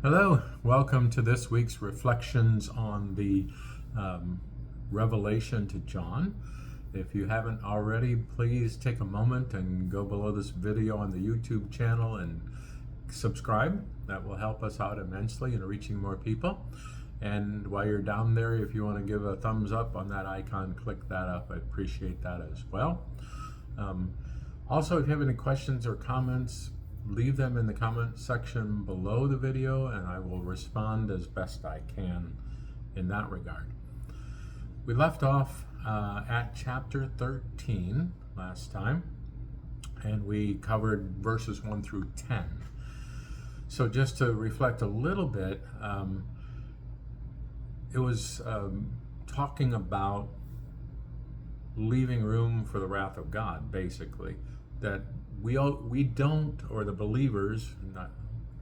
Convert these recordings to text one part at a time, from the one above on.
Hello, welcome to this week's reflections on the Revelation to John. If you haven't already, please take a moment and go below this video on the YouTube channel and subscribe. That will help us out immensely in reaching more people. And while you're down there, if you want to give a thumbs up on that icon, click that up. I'd appreciate that as well. Also, if you have any questions or comments, leave them in the comment section below the video and I will respond as best I can in that regard. We left off at chapter 13 last time, and we covered verses 1 through 10. So just to reflect a little bit, it was talking about leaving room for the wrath of God, basically. That we don't, or the believers, not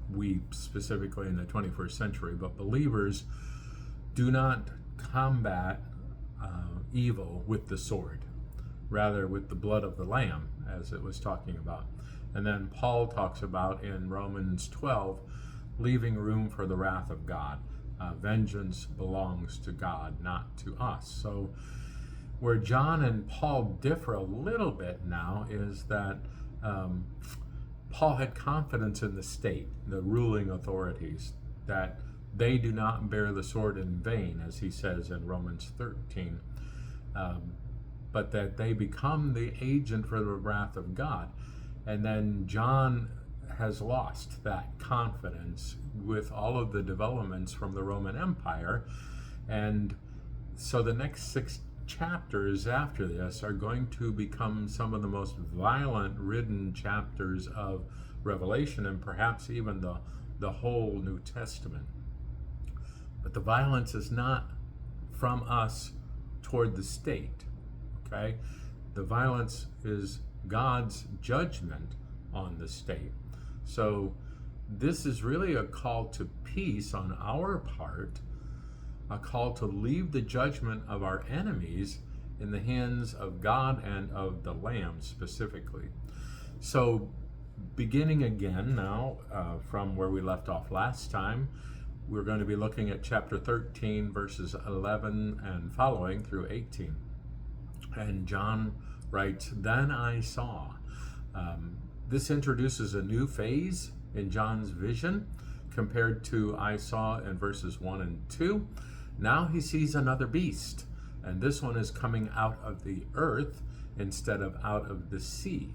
we specifically in the 21st century, but believers do not combat evil with the sword, rather with the blood of the Lamb, as it was talking about. And then Paul talks about in Romans 12, leaving room for the wrath of God. Vengeance belongs to God, not to us. So where John and Paul differ a little bit now is that Paul had confidence in the state, the ruling authorities, that they do not bear the sword in vain, as he says in Romans 13, but that they become the agent for the wrath of God. And then John has lost that confidence with all of the developments from the Roman Empire. And so the next 6 chapters after this are going to become some of the most violent-ridden chapters of Revelation, and perhaps even the whole New Testament. But the violence is not from us toward the state, okay? The violence is God's judgment on the state. So this is really a call to peace on our part, a call to leave the judgment of our enemies in the hands of God and of the Lamb specifically. So beginning again now from where we left off last time, we're going to be looking at chapter 13 verses 11 and following through 18. And John writes, "Then I saw." This introduces a new phase in John's vision compared to I saw in verses 1 and 2. Now he sees another beast, and this one is coming out of the earth instead of out of the sea.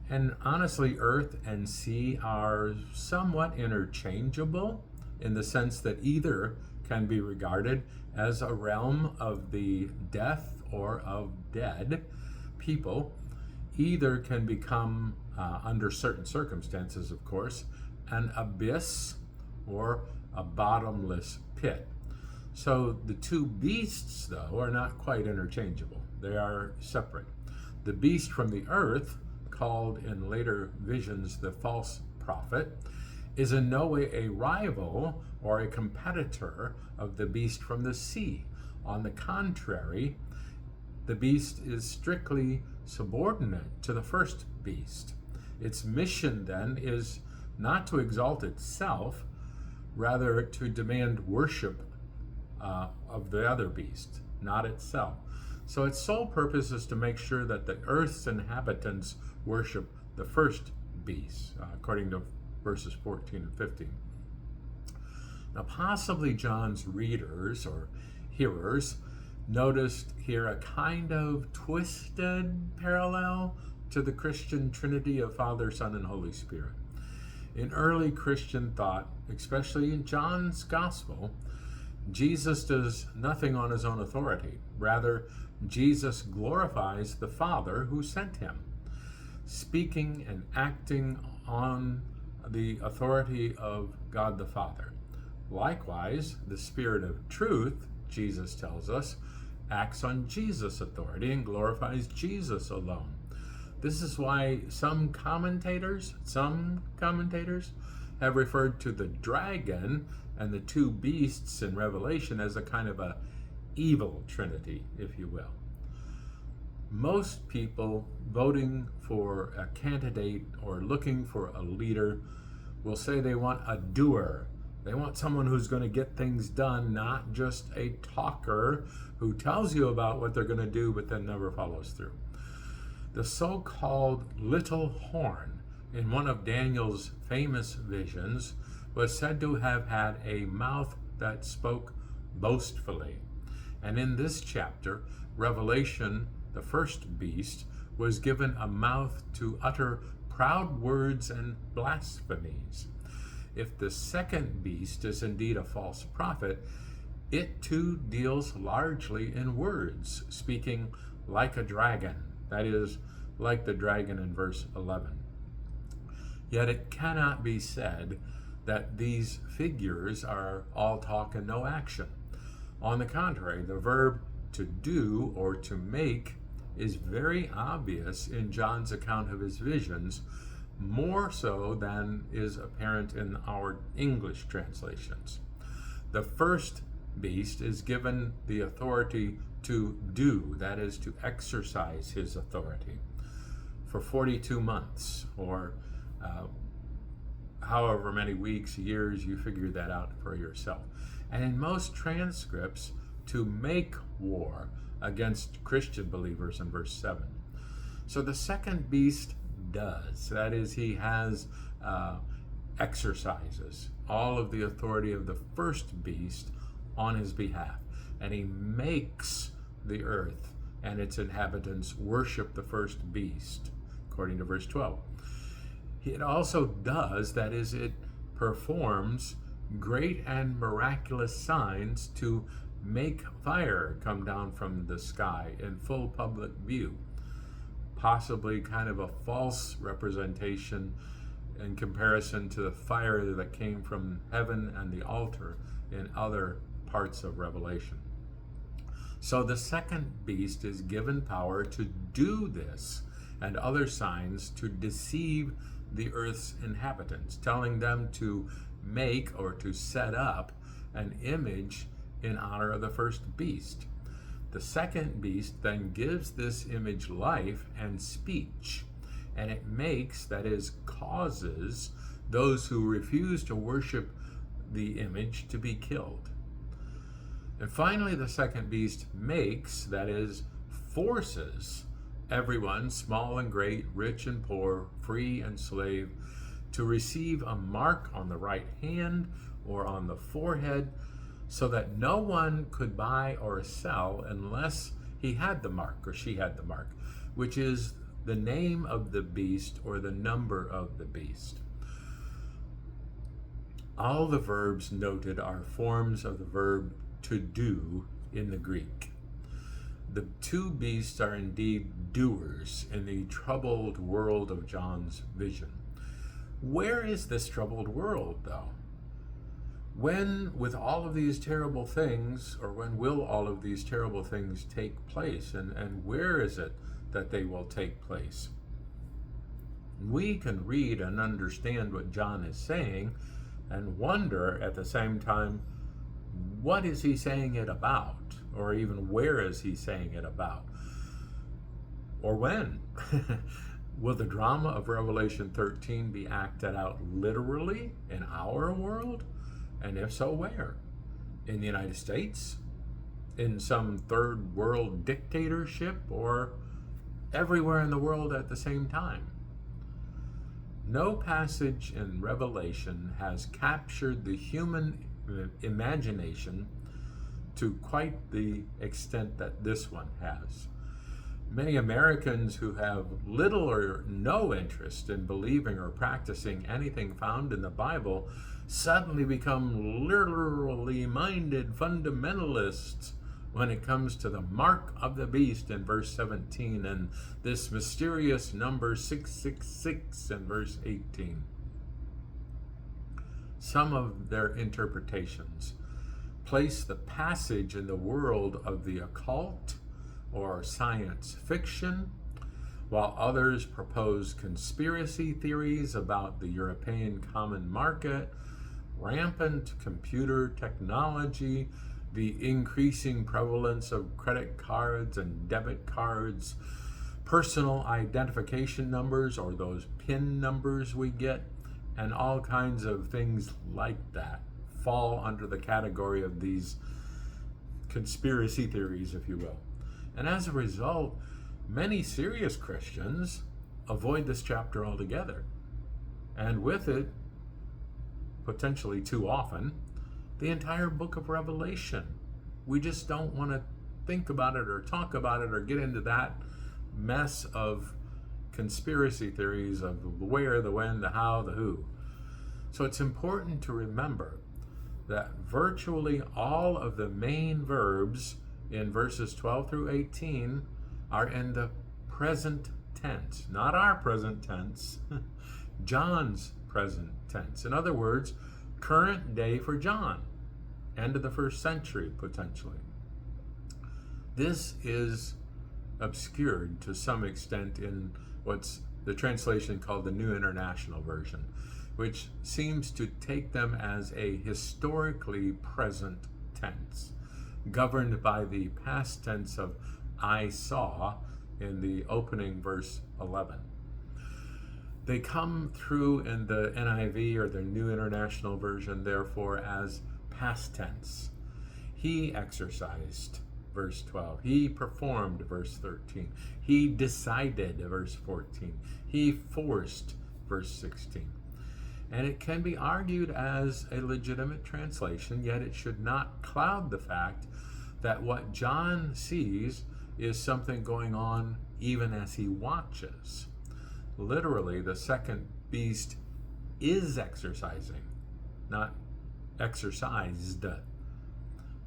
And honestly, earth and sea are somewhat interchangeable in the sense that either can be regarded as a realm of the death or of dead people. Either can become, under certain circumstances, of course, an abyss or a bottomless pit. So the two beasts, though, are not quite interchangeable. They are separate. The beast from the earth, called in later visions the false prophet, is in no way a rival or a competitor of the beast from the sea. On the contrary, the beast is strictly subordinate to the first beast. Its mission, then, is not to exalt itself, rather to demand worship of the other beast, not itself. So its sole purpose is to make sure that the earth's inhabitants worship the first beast, according to verses 14 and 15. Now, possibly John's readers or hearers noticed here a kind of twisted parallel to the Christian Trinity of Father, Son, and Holy Spirit. In early Christian thought, especially in John's Gospel, Jesus does nothing on his own authority. Rather, Jesus glorifies the Father who sent him, speaking and acting on the authority of God the Father. Likewise, the Spirit of truth, Jesus tells us, acts on Jesus' authority and glorifies Jesus alone. This is why some commentators have referred to the dragon and the two beasts in Revelation as a kind of a evil trinity, if you will. Most people voting for a candidate or looking for a leader will say they want a doer, They want someone who's going to get things done, not just a talker who tells you about what they're going to do but then never follows through. The so-called little horn in one of Daniel's famous visions was said to have had a mouth that spoke boastfully. And in this chapter, Revelation, the first beast, was given a mouth to utter proud words and blasphemies. If the second beast is indeed a false prophet, it too deals largely in words, speaking like a dragon, that is, like the dragon in verse 11. Yet it cannot be said that these figures are all talk and no action. On the contrary, the verb to do or to make is very obvious in John's account of his visions, more so than is apparent in our English translations. The first beast is given the authority to do, that is, to exercise his authority, for 42 months, or however many weeks, years, you figure that out for yourself. And in most transcripts, to make war against Christian believers in verse 7. So the second beast does, that is, he has exercises all of the authority of the first beast on his behalf, and he makes the earth and its inhabitants worship the first beast, according to verse 12. It also does, that is, it performs great and miraculous signs to make fire come down from the sky in full public view, possibly kind of a false representation in comparison to the fire that came from heaven and the altar in other parts of Revelation. So the second beast is given power to do this and other signs to deceive the earth's inhabitants, telling them to make or to set up an image in honor of the first beast. The second beast then gives this image life and speech, and it makes, that is, causes those who refuse to worship the image to be killed. And finally, the second beast makes, that is, forces everyone, small and great, rich and poor, free and slave, to receive a mark on the right hand or on the forehead, so that no one could buy or sell unless he had the mark or she had the mark, which is the name of the beast or the number of the beast. All the verbs noted are forms of the verb to do in the Greek. The two beasts are indeed doers in the troubled world of John's vision. Where is this troubled world, though? When, with all of these terrible things, or when will all of these terrible things take place, and where is it that they will take place? We can read and understand what John is saying and wonder at the same time, what is he saying it about? Or even where is he saying it about? Or when? Will the drama of Revelation 13 be acted out literally in our world? And if so, where? In the United States? In some third world dictatorship? Or everywhere in the world at the same time? No passage in Revelation has captured the human imagination to quite the extent that this one has. Many Americans who have little or no interest in believing or practicing anything found in the Bible suddenly become literally minded fundamentalists when it comes to the mark of the beast in verse 17 and this mysterious number 666 in verse 18. Some of their interpretations place the passage in the world of the occult or science fiction, while others propose conspiracy theories about the European common market, rampant computer technology, the increasing prevalence of credit cards and debit cards, personal identification numbers or those PIN numbers we get, and all kinds of things like that, fall under the category of these conspiracy theories, if you will. And as a result, many serious Christians avoid this chapter altogether. And with it, potentially too often, the entire book of Revelation. We just don't want to think about it or talk about it or get into that mess of conspiracy theories of the where, the when, the how, the who. So it's important to remember that virtually all of the main verbs in verses 12 through 18 are in the present tense, not our present tense, John's present tense. In other words, current day for John, end of the first century potentially. This is obscured to some extent in what's the translation called the New International Version, which seems to take them as a historically present tense, governed by the past tense of I saw in the opening verse 11. They come through in the NIV or the New International Version, therefore, as past tense. He exercised, verse 12. He performed, verse 13. He decided, verse 14. He forced, verse 16. And it can be argued as a legitimate translation, yet it should not cloud the fact that what John sees is something going on even as he watches. Literally, the second beast is exercising, not exercised.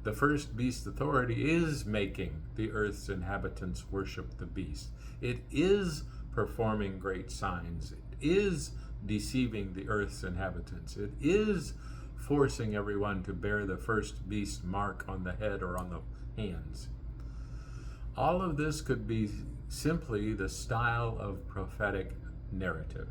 The first beast's authority is making the earth's inhabitants worship the beast. It is performing great signs. It is deceiving the earth's inhabitants. It is forcing everyone to bear the first beast mark on the head or on the hands. All of this could be simply the style of prophetic narrative.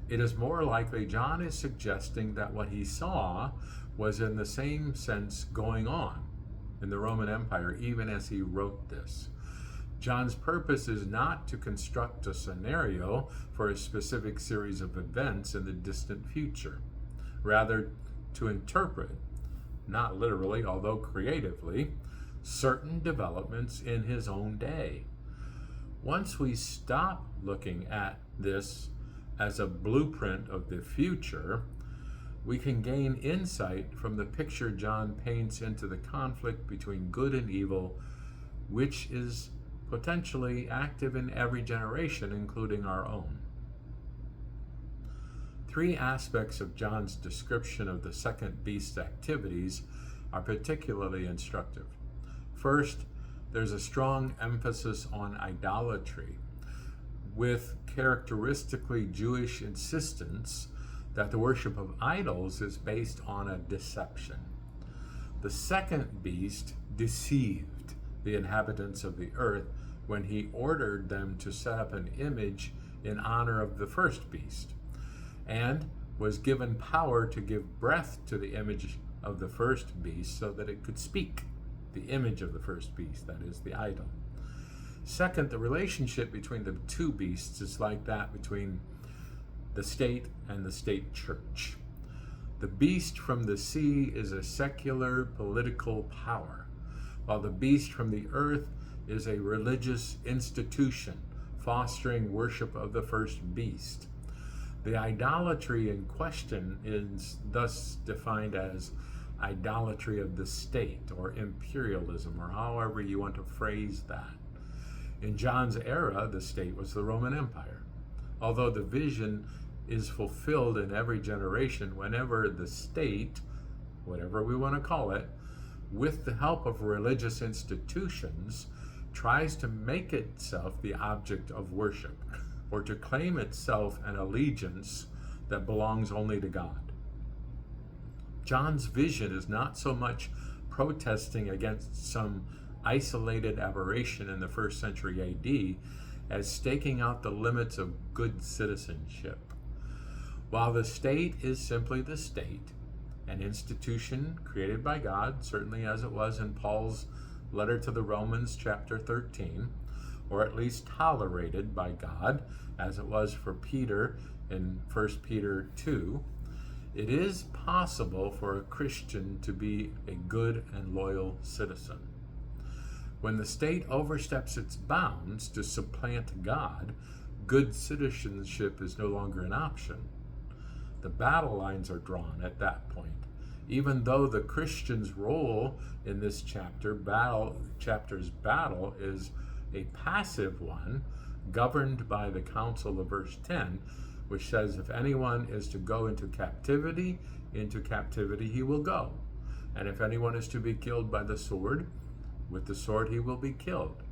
It is more likely John is suggesting that what he saw was in the same sense going on in the Roman Empire even as he wrote this. John's purpose is not to construct a scenario for a specific series of events in the distant future, rather to interpret, not literally, although creatively, certain developments in his own day. Once we stop looking at this as a blueprint of the future, we can gain insight from the picture John paints into the conflict between good and evil, which is potentially active in every generation, including our own. Three aspects of John's description of the second beast's activities are particularly instructive. First, there's a strong emphasis on idolatry, with characteristically Jewish insistence that the worship of idols is based on a deception. The second beast deceived the inhabitants of the earth when he ordered them to set up an image in honor of the first beast, and was given power to give breath to the image of the first beast so that it could speak, the image of the first beast, that is, the idol. Second, the relationship between the two beasts is like that between the state and the state church. The beast from the sea is a secular political power, while the beast from the earth is a religious institution fostering worship of the first beast. The idolatry in question is thus defined as idolatry of the state, or imperialism, or however you want to phrase that. In John's era, the state was the Roman Empire, although the vision is fulfilled in every generation whenever the state, whatever we want to call it, with the help of religious institutions, tries to make itself the object of worship, or to claim itself an allegiance that belongs only to God. John's vision is not so much protesting against some isolated aberration in the first century AD as staking out the limits of good citizenship. While the state is simply the state, an institution created by God, certainly as it was in Paul's letter to the Romans chapter 13, or at least tolerated by God, as it was for Peter in 1 Peter 2, It is possible for a Christian to be a good and loyal citizen. When the state oversteps its bounds to supplant God, good citizenship is no longer an option. The battle lines are drawn at that point. Even though the Christian's role in this chapter's battle is a passive one, governed by the counsel of verse 10, which says, if anyone is to go into captivity he will go. And if anyone is to be killed by the sword, with the sword he will be killed.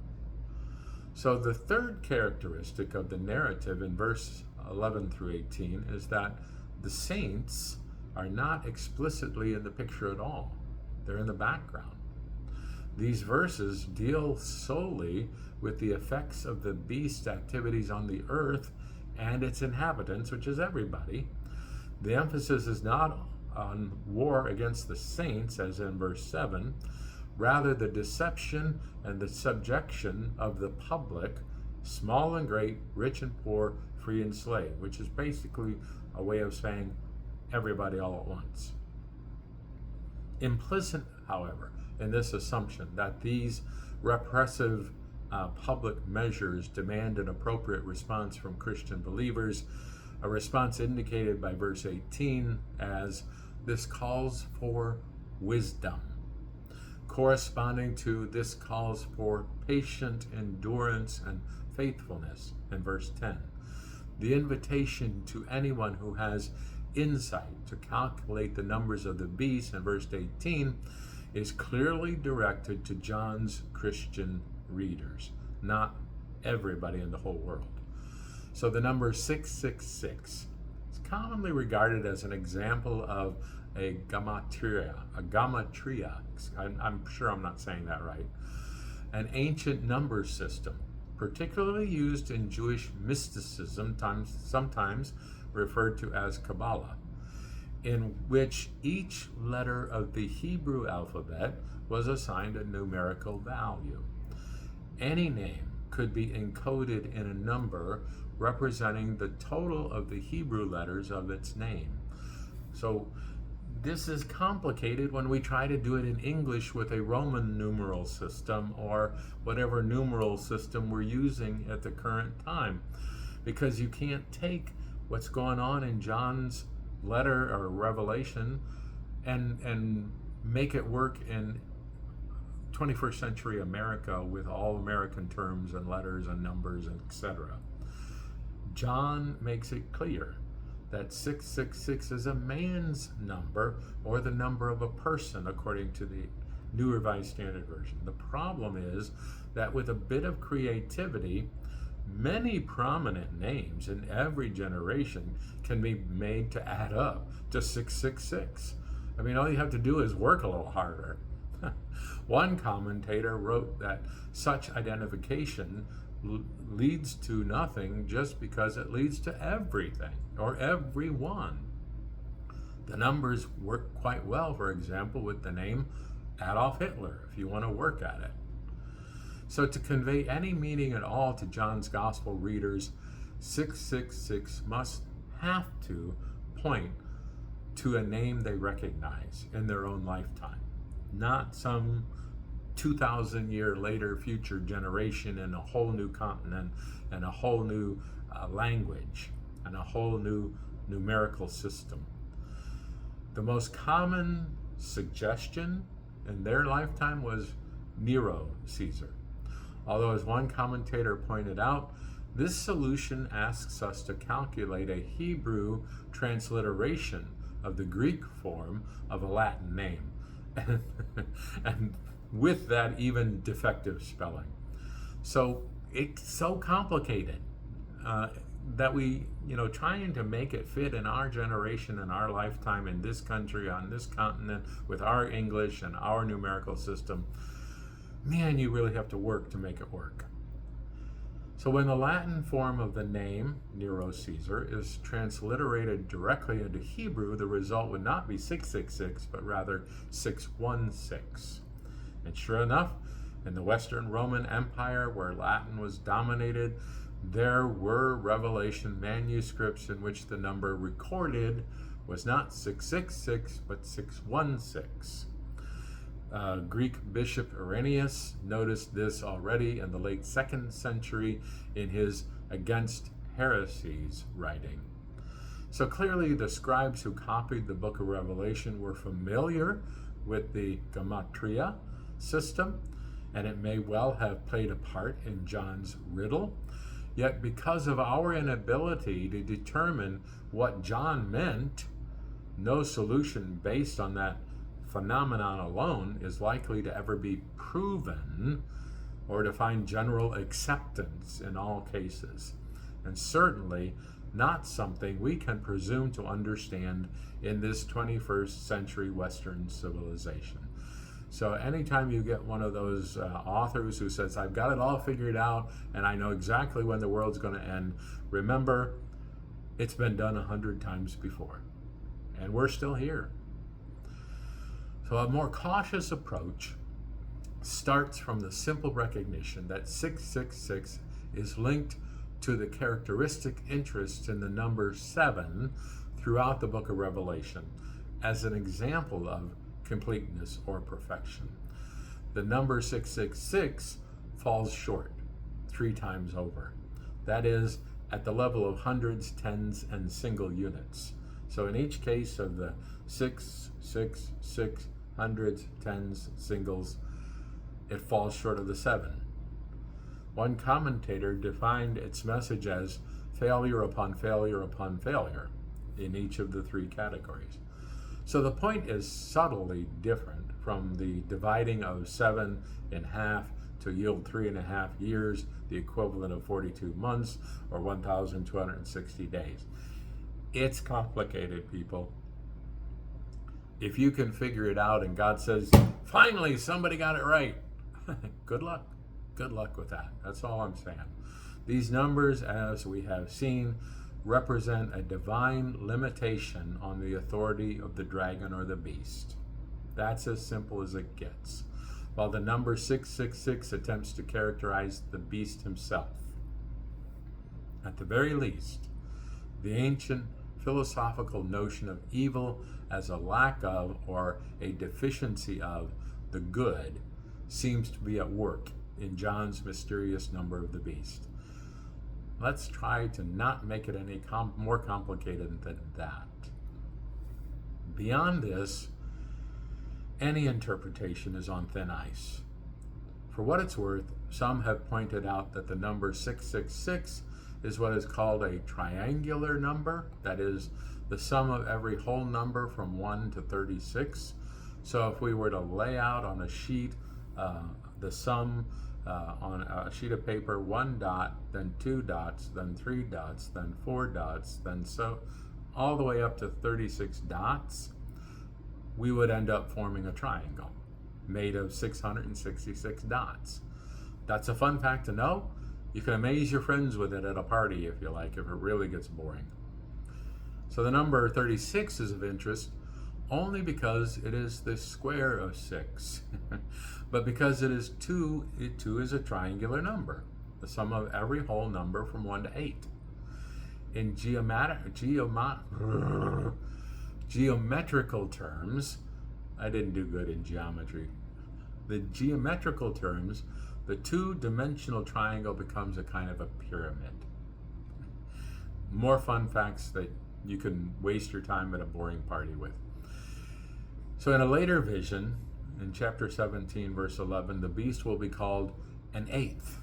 So the third characteristic of the narrative in verse 11 through 18 is that the saints are not explicitly in the picture at all. They're in the background. These verses deal solely with the effects of the beast's activities on the earth and its inhabitants, which is everybody. The emphasis is not on war against the saints, as in verse 7, rather the deception and the subjection of the public, small and great, rich and poor, free and slave, which is basically a way of saying everybody all at once. Implicit, however, in this assumption that these repressive public measures demand an appropriate response from Christian believers, a response indicated by verse 18 as this calls for wisdom, corresponding to this calls for patient endurance and faithfulness in verse 10. The invitation to anyone who has insight to calculate the numbers of the beast in verse 18 is clearly directed to John's Christian readers, not everybody in the whole world. So the number 666 is commonly regarded as an example of a gematria. I'm sure I'm not saying that right. An ancient number system, particularly used in Jewish mysticism, sometimes referred to as Kabbalah, in which each letter of the Hebrew alphabet was assigned a numerical value. Any name could be encoded in a number representing the total of the Hebrew letters of its name. So this is complicated when we try to do it in English with a Roman numeral system or whatever numeral system we're using at the current time, because you can't take what's going on in John's letter or revelation and make it work in 21st century America with all American terms and letters and numbers, etc. John makes it clear that 666 is a man's number or the number of a person, according to the New Revised Standard Version. The problem is that with a bit of creativity, many prominent names in every generation can be made to add up to 666. I mean, all you have to do is work a little harder. One commentator wrote that such identification leads to nothing just because it leads to everything or everyone. The numbers work quite well, for example, with the name Adolf Hitler, if you want to work at it. So to convey any meaning at all to John's Gospel readers, 666 must have to point to a name they recognize in their own lifetime, not some 2,000 year later future generation in a whole new continent and a whole new language and a whole new numerical system. The most common suggestion in their lifetime was Nero Caesar. Although, as one commentator pointed out, this solution asks us to calculate a Hebrew transliteration of the Greek form of a Latin name, and with that even defective spelling. So it's so complicated that we, trying to make it fit in our generation, in our lifetime, in this country, on this continent, with our English and our numerical system, man, you really have to work to make it work. So when the Latin form of the name, Nero Caesar, is transliterated directly into Hebrew, the result would not be 666, but rather 616. And sure enough, in the Western Roman Empire, where Latin was dominated, there were Revelation manuscripts in which the number recorded was not 666, but 616. Greek Bishop Irenaeus noticed this already in the late 2nd century in his Against Heresies writing. So clearly the scribes who copied the book of Revelation were familiar with the gematria system, and it may well have played a part in John's riddle. Yet because of our inability to determine what John meant, no solution based on that phenomenon alone is likely to ever be proven or to find general acceptance in all cases, and certainly not something we can presume to understand in this 21st century Western civilization. So anytime you get one of those authors who says, I've got it all figured out and I know exactly when the world's going to end, remember, it's been done 100 times before, and we're still here. So a more cautious approach starts from the simple recognition that 666 is linked to the characteristic interest in the number 7 throughout the book of Revelation as an example of completeness or perfection. The number 666 falls short 3 times over. That is, at the level of hundreds, tens, and single units. So in each case of the 666, hundreds, tens, singles, it falls short of the 7. One commentator defined its message as failure upon failure upon failure in each of the 3 categories. So the point is subtly different from the dividing of 7 in half to yield 3.5 years, the equivalent of 42 months or 1,260 days. It's complicated, people. If you can figure it out and God says, finally, somebody got it right, good luck. Good luck with that. That's all I'm saying. These numbers, as we have seen, represent a divine limitation on the authority of the dragon or the beast. That's as simple as it gets. While the number 666 attempts to characterize the beast himself. At the very least, the ancient philosophical notion of evil as a lack of or a deficiency of the good seems to be at work in John's mysterious number of the beast. Let's try to not make it any more complicated than that. Beyond this, any interpretation is on thin ice. For what it's worth, some have pointed out that the number 666 is what is called a triangular number, that is, the sum of every whole number from 1 to 36. So if we were to lay out on a sheet the sum on a sheet of paper, 1 dot, then 2 dots, then 3 dots, then 4 dots, then so all the way up to 36 dots, we would end up forming a triangle made of 666 dots. That's a fun fact to know. You can amaze your friends with it at a party if you like, if it really gets boring. So the number 36 is of interest only because it is the square of 6. But because it is 2, 2 is a triangular number, the sum of every whole number from 1 to 8. In geometrical terms, I didn't do good in geometry. The geometrical terms, the 2-dimensional triangle becomes a kind of a pyramid. More fun facts that you can waste your time at a boring party with. So in a later vision, in chapter 17, verse 11, the beast will be called an 8th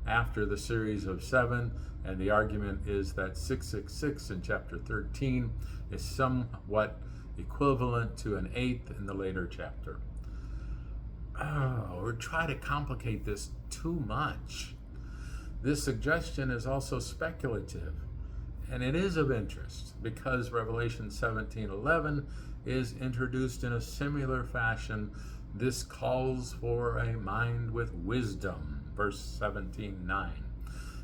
after the series of 7, and the argument is that 666 in chapter 13 is somewhat equivalent to an 8th in the later chapter. Or try to complicate this too much. This suggestion is also speculative, and it is of interest because Revelation 17:11 is introduced in a similar fashion. This calls for a mind with wisdom, verse 17:9.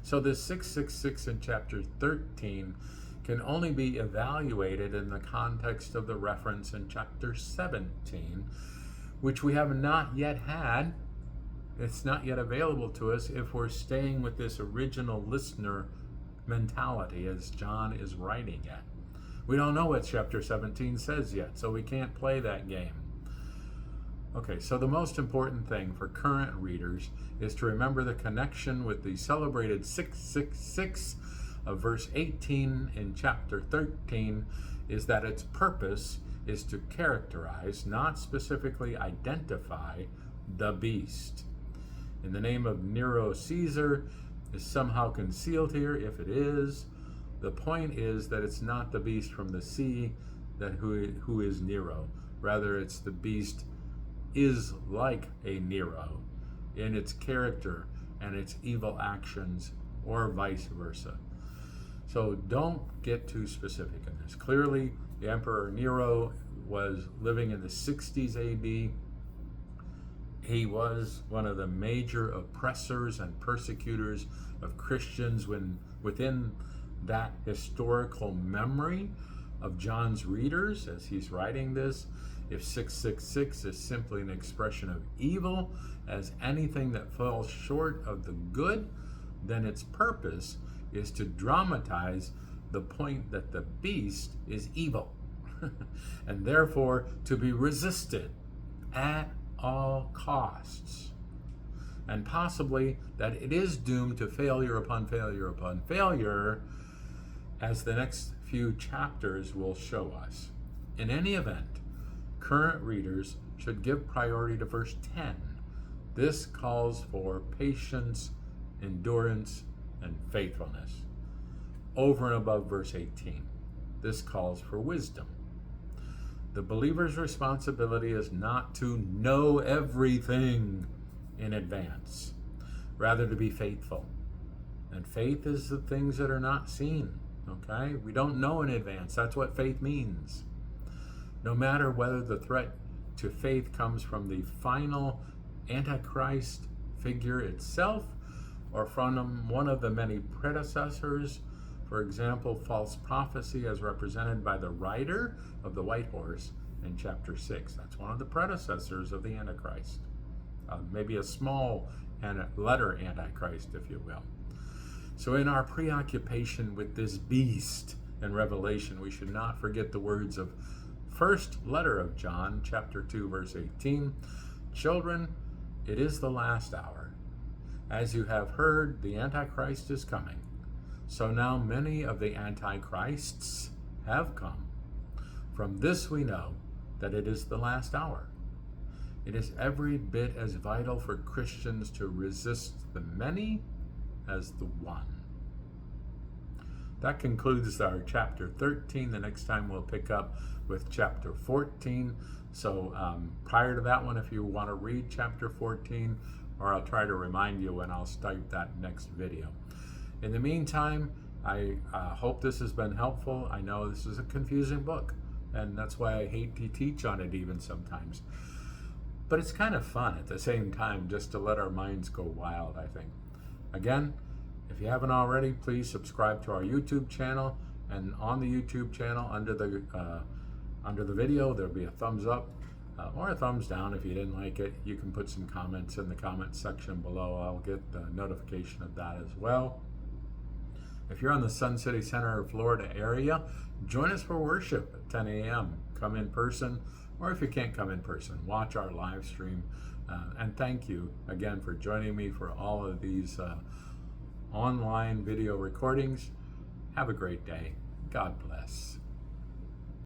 So this 666 in chapter 13 can only be evaluated in the context of the reference in chapter 17, which we have not yet had. It's not yet available to us if we're staying with this original listener mentality as John is writing it. We don't know what chapter 17 says yet, so we can't play that game. Okay, so the most important thing for current readers is to remember the connection with the celebrated 666 of verse 18 in chapter 13 is that its purpose is to characterize, not specifically identify, the beast. In the name of Nero Caesar is somehow concealed here. If it is, the point is that it's not the beast from the sea who is Nero. Rather, it's the beast is like a Nero in its character and its evil actions, or vice versa. So don't get too specific in this. Clearly, the Emperor Nero was living in the 60s AD. He was one of the major oppressors and persecutors of Christians within that historical memory of John's readers as he's writing this. If 666 is simply an expression of evil as anything that falls short of the good, then its purpose is to dramatize the point that the beast is evil and therefore to be resisted at all costs, and possibly that it is doomed to failure upon failure upon failure, as the next few chapters will show us. In any event, current readers should give priority to verse 10. This calls for patience, endurance, and faithfulness. Over and above verse 18, this calls for wisdom. The believer's responsibility is not to know everything in advance, rather to be faithful. And faith is the things that are not seen, okay? We don't know in advance. That's what faith means. No matter whether the threat to faith comes from the final Antichrist figure itself or from one of the many predecessors, for example, false prophecy as represented by the rider of the white horse in chapter 6. That's one of the predecessors of the Antichrist. Maybe a small letter Antichrist, if you will. So in our preoccupation with this beast in Revelation, we should not forget the words of first letter of John, chapter 2, verse 18. Children, it is the last hour. As you have heard, the Antichrist is coming. So now many of the Antichrists have come. From this we know that it is the last hour. It is every bit as vital for Christians to resist the many as the one. That concludes our chapter 13. The next time we'll pick up with chapter 14. So prior to that one, if you want to read chapter 14, or I'll try to remind you when I'll start that next video. In the meantime, I hope this has been helpful. I know this is a confusing book, and that's why I hate to teach on it even sometimes. But it's kind of fun at the same time, just to let our minds go wild, I think. Again, if you haven't already, please subscribe to our YouTube channel. And on the YouTube channel, under the video, there'll be a thumbs up or a thumbs down. If you didn't like it, you can put some comments in the comment section below. I'll get the notification of that as well. If you're on the Sun City Center, Florida area, join us for worship at 10 a.m. Come in person, or if you can't come in person, watch our live stream. And thank you again for joining me for all of these online video recordings. Have a great day. God bless.